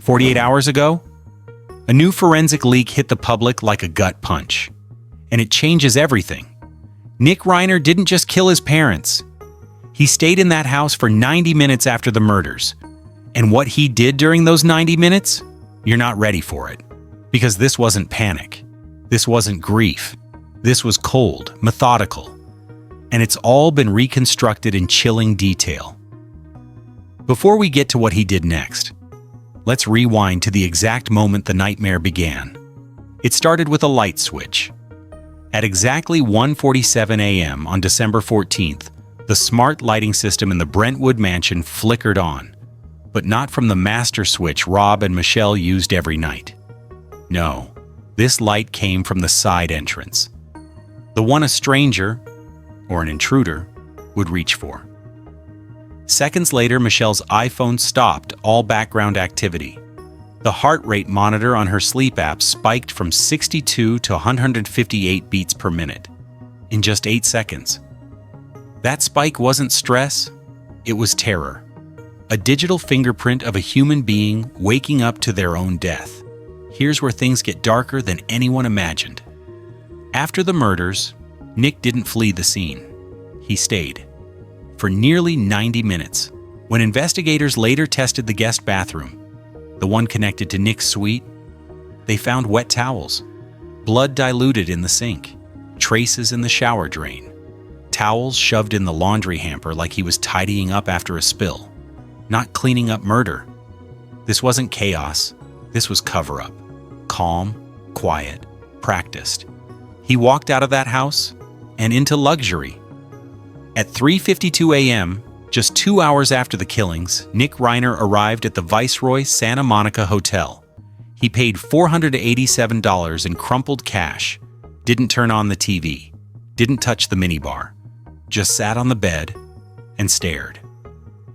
48 hours ago, a new forensic leak hit the public like a gut punch. And it changes everything. Nick Reiner didn't just kill his parents. He stayed in that house for 90 minutes after the murders. And what he did during those 90 minutes, you're not ready for it. Because this wasn't panic. This wasn't grief. This was cold, methodical. And it's all been reconstructed in chilling detail. Before we get to what he did next, let's rewind to the exact moment the nightmare began. It started with a light switch. At exactly 1:47 a.m. on December 14th, the smart lighting system in the Brentwood mansion flickered on, but not from the master switch Rob and Michelle used every night. No, this light came from the side entrance, the one a stranger, or an intruder, would reach for. Seconds later, Michelle's iPhone stopped all background activity. The heart rate monitor on her sleep app spiked from 62 to 158 beats per minute in just 8 seconds. That spike wasn't stress, it was terror. A digital fingerprint of a human being waking up to their own death. Here's where things get darker than anyone imagined. After the murders, Nick didn't flee the scene. He stayed. For nearly 90 minutes. When investigators later tested the guest bathroom, the one connected to Nick's suite, they found wet towels, blood diluted in the sink, traces in the shower drain, towels shoved in the laundry hamper like he was tidying up after a spill, not cleaning up murder. This wasn't chaos, this was cover-up. Calm, quiet, practiced. He walked out of that house and into luxury. At 3:52 a.m., just 2 hours after the killings, Nick Reiner arrived at the Viceroy Santa Monica Hotel. He paid $487 in crumpled cash, didn't turn on the TV, didn't touch the minibar, just sat on the bed and stared.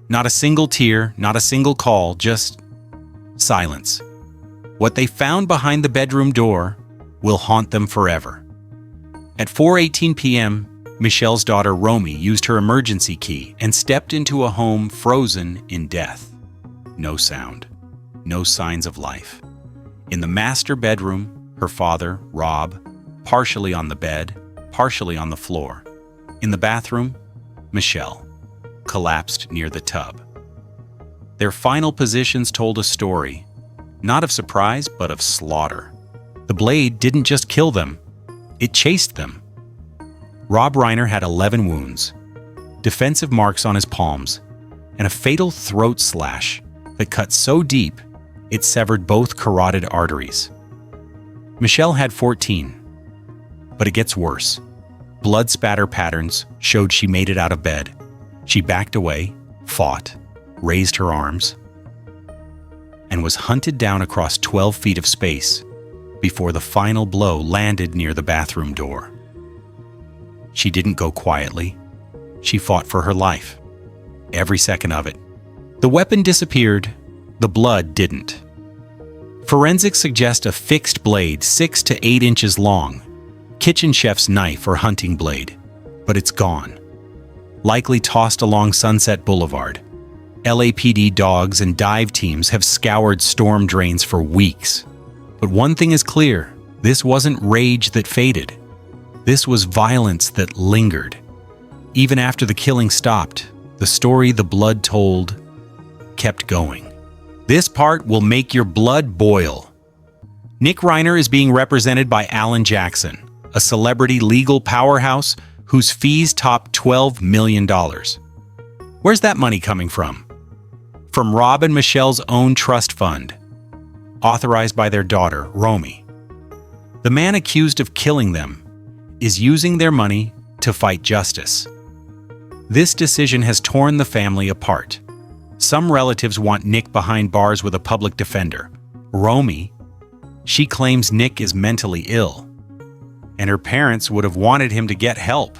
Not a single tear, not a single call, just silence. What they found behind the bedroom door will haunt them forever. At 4:18 p.m., Michelle's daughter Romy used her emergency key and stepped into a home frozen in death. No sound, no signs of life. In the master bedroom, her father, Rob, partially on the bed, partially on the floor. In the bathroom, Michelle, collapsed near the tub. Their final positions told a story, not of surprise, but of slaughter. The blade didn't just kill them, it chased them. Rob Reiner had 11 wounds, defensive marks on his palms, and a fatal throat slash that cut so deep it severed both carotid arteries. Michelle had 14, but it gets worse. Blood spatter patterns showed she made it out of bed. She backed away, fought, raised her arms, and was hunted down across 12 feet of space before the final blow landed near the bathroom door. She didn't go quietly. She fought for her life. Every second of it. The weapon disappeared. The blood didn't. Forensics suggest a fixed blade 6 to 8 inches long, kitchen chef's knife or hunting blade, but it's gone. Likely tossed along Sunset Boulevard. LAPD dogs and dive teams have scoured storm drains for weeks. But one thing is clear, this wasn't rage that faded. This was violence that lingered. Even after the killing stopped, the story the blood told kept going. This part will make your blood boil. Nick Reiner is being represented by Alan Jackson, a celebrity legal powerhouse whose fees top $12 million. Where's that money coming from? From Rob and Michelle's own trust fund, authorized by their daughter, Romy. The man accused of killing them is using their money to fight justice. This decision has torn the family apart. Some relatives want Nick behind bars with a public defender. Romy, she claims Nick is mentally ill, and her parents would have wanted him to get help,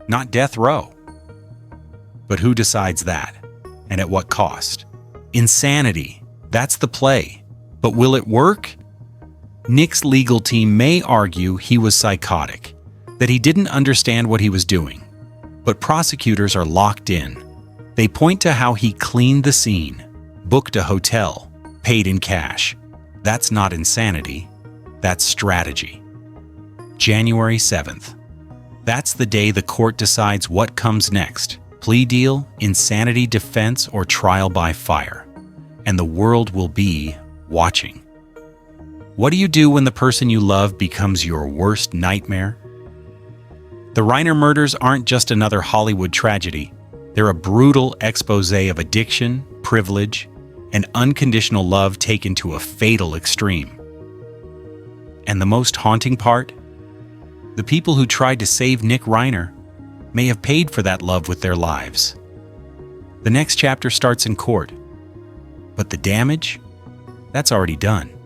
not death row. But who decides that? And at what cost? Insanity, that's the play. But will it work? Nick's legal team may argue he was psychotic, that he didn't understand what he was doing. But prosecutors are locked in. They point to how he cleaned the scene, booked a hotel, paid in cash. That's not insanity. That's strategy. January 7th. That's the day the court decides what comes next. Plea deal, insanity defense, or trial by fire. And the world will be watching. What do you do when the person you love becomes your worst nightmare? The Reiner murders aren't just another Hollywood tragedy. They're a brutal expose of addiction, privilege, and unconditional love taken to a fatal extreme. And the most haunting part? The people who tried to save Nick Reiner may have paid for that love with their lives. The next chapter starts in court, but the damage? That's already done.